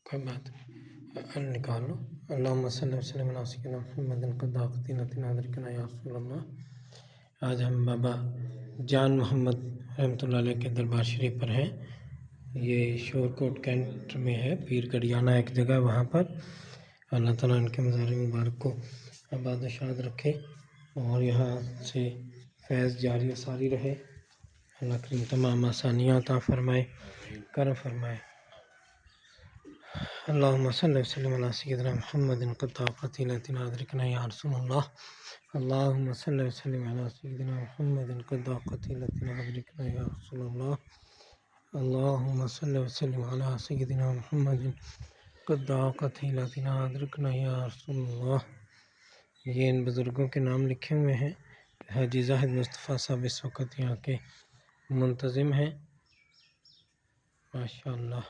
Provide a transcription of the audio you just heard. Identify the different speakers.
Speaker 1: کوئی بات نکال لو. اللہم صلی وسلم علی سیدنا محمد قد نتنا ادرکنا یا رسول اللہ. آج ہم بابا جان محمد رحمۃ اللہ علیہ کے دربار شریف پر ہیں. یہ شور کوٹ کینٹ میں ہے، پیر گڑیانہ ایک جگہ، وہاں پر. اللہ تعالیٰ ان کے مزار مبارک کو آباد و شاد رکھے اور یہاں سے فیض جاری و ساری رہے. اللہ کریم تمام آسانیاں عطا فرمائے، کرم فرمائے. اللہم صلی وسلم علی سیدنا محمد قد نتنا ادرکنا یا رسول اللہ. اللہم صلی وسلم علی سیدنا محمد قد نتنا ادرکنا یا رسول اللہ. اللہم صلی وسلم علی سیدنا محمد قد نتنا ادرکنا یا رسول اللہ. یہ ان بزرگوں کے نام لکھے ہوئے ہیں. حاجی زاہد مصطفیٰ صاحب اس وقت یہاں کے منتظم ہیں. ماشاءاللہ.